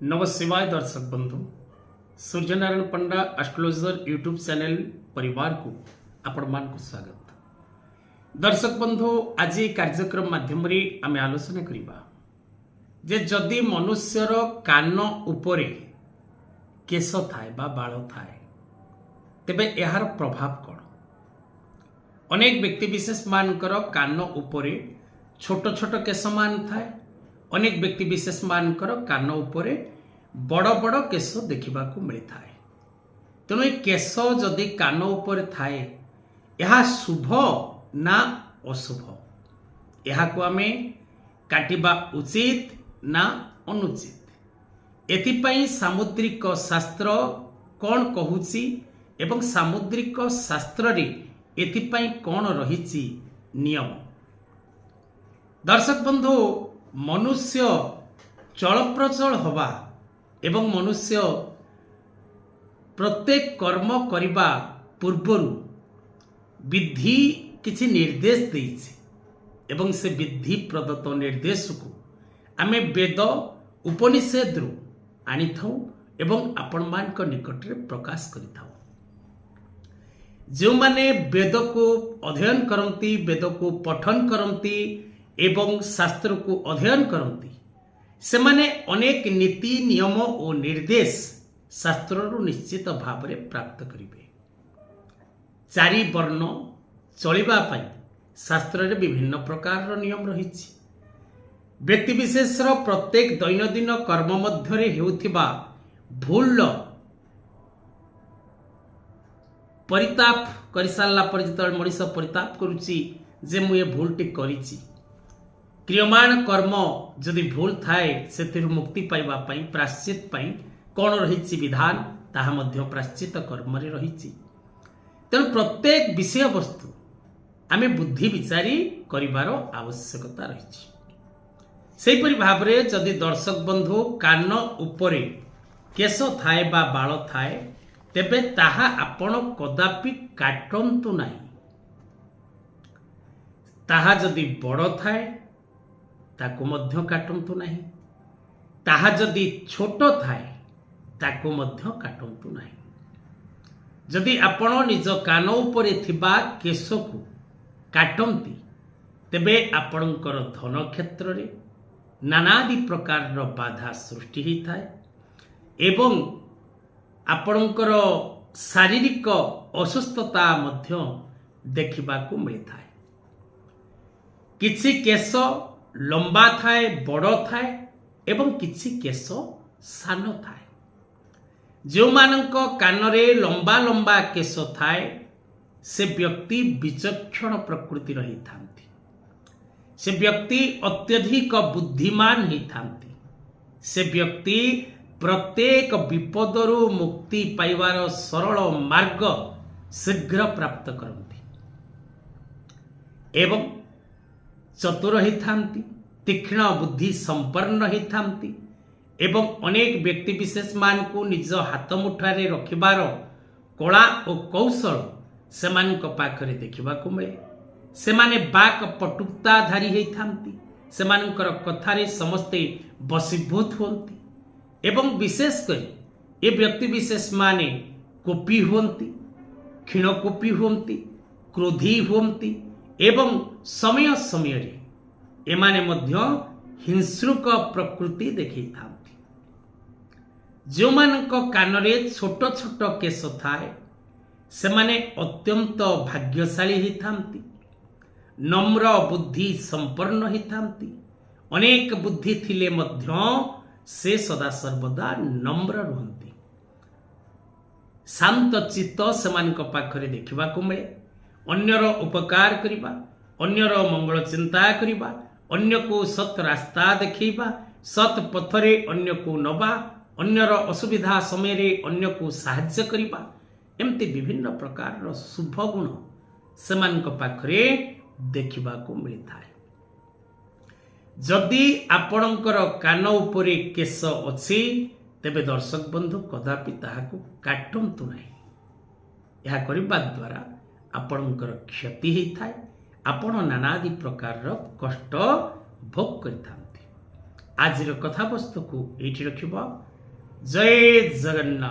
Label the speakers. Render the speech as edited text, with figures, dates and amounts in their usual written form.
Speaker 1: नमः शिवाय दर्शक बंधु सूर्यनारायण पंडा एस्ट्रोलॉजर यूट्यूब चैनल परिवार को आपण मान को स्वागत। दर्शक बंधु आज कार्यक्रम माध्यम रे आमे आलोचना करिबा जे जदि मनुष्यर कान उपरे केश थाए बा बाल थाए तेबे यार प्रभाव कौन। अनेक व्यक्ति विशेष मानकर कान उपरे छोट छोट केश मान थाए, अनेक व्यक्ति विशेष मानकर कान उपरे बड़ बड़ केश देखा मिलता है। तेणु केश जदि कान उपरे थाए यह शुभ ना अशुभ, यह आमे काटिबा उचित ना अनुचित, एथिपाई सामुद्रिक शास्त्र कौन कहूची एवं सामुद्रिक शास्त्र रे एथिपाई कौन रहिची नियम। दर्शक बंधु मनुष्य चलप्रचल हवा एवं मनुष्य प्रत्येक कर्म करिबा पूर्वरु विधि किछि निर्देश देइछि एवं से विधि प्रदत्त निर्देश को आमे वेद उपनिषद रु आनी थाउ एवं आपण मान को निकट रे प्रकाश करि थाउ। जो माने वेद को अध्ययन करंती, वेद को पठन करंती एवं शास्त्र को अध्ययन करंती, से माने अनेक नीति नियम और निर्देश शास्त्र निश्चित भाव में प्राप्त करिवे। चारि वर्ण चलिबा पई शास्त्र रे विभिन्न प्रकार नियम रहिछि। व्यक्ति विशेष प्रत्येक दैनंदिन कर्म मध्य हेउथिबा भूल परिताप करि सारला पर जतल मनीष परिताप करूची जे मु ये भूलटी करिछि, क्रियमाण कर्म जदि भूल थाए से मुक्ति पाइबा पई प्राश्चित पई कौन रही विधान ताहा मध्य प्राश्चित कर्म रे रही। तेणु प्रत्येक विषय वस्तु आमे बुद्धि विचारी करिवार आवश्यकता रही। सेहीपरि भाव रे जदि दर्शक बंधु कान उपरे केश थाए बा बाल थाए तेबे ताहा आपण कदापि काटंतु नाही। ताहा जदि बड़ थाए ताको मध्य काटंतु नाही, ताहा जदि छोट थाए ताको मध्य काटंतु नाही। जदि आपण निज कान उपरे थिबा केश को काटंती तेबे आपणकर धन क्षेत्र रे नानादि प्रकार बाधा सृष्टि ही थाए एवं आपणकर शारीरिक असुस्थता मध्य देखिबा को मिलता है। किछि केश लंबा थाए, बड़ थाए एवं किछि केश सान थाए। जो मानक कान रे लंबा लंबा केश थाए से व्यक्ति विचक्षण प्रकृति रही थांती, से व्यक्ति अत्यधिक बुद्धिमान ही थांती, से व्यक्ति प्रत्येक विपदरु मुक्ति पाइबार सरल मार्ग शीघ्र प्राप्त करती एवं चतुर ही थांती, तीक्ष्ण बुद्धि संपन्न ही थांती एवं अनेक व्यक्ति विशेष मान को निज हाथ मुठारे रखिबार कला और कौशल सेमानक पाखरे देखिबा को मिले। सेमाने बाक पटुताधारी ही थांती, सेमानकर कथारे समस्ते बसीभूत होती एवं विशेष करी ये व्यक्ति विशेष माने कोपी होती, क्षीणकोपी होती, क्रोधी होती एवं समय समय रे एमाने मध्य हिंसुक प्रकृति देखी थांती। जो मानक कान रे छोट छोट केश थाए सेमाने अत्यंत भाग्यशाली ही थांती, नम्र बुद्धि संपन्न ही थांती। अनेक बुद्धि थिले मध्य से सदा सर्वदा नम्र रहती, शांत चित्त सेमानक पाखरे देखिबा को मिले। अन्यर उपकार करिबा, अन्यर मंगल चिंता करिबा, अन्य को सत रास्ता देखिबा, सत पथरे अन्य को नबा, अन्यर असुविधा समय रे अन्य को साहाय्य करिबा, एमती विभिन्न प्रकार शुभ गुण सेमानक पाखरे देखिबा को मिलता है। जदि आपणकर कान उपरे केश अछि तेबे दर्शक बंधु कदापि ताहाको काटंतु नाही। यह करिबा द्वारा आपणकर क्षति ही थाए, आपण नानादि प्रकार कष्ट भोग करिथांती। ଆଜିର କଥାବସ୍ତୁକୁ ଏଇଠି ରଖିବା। ଜୟ ଜଗନ୍ନାଥ।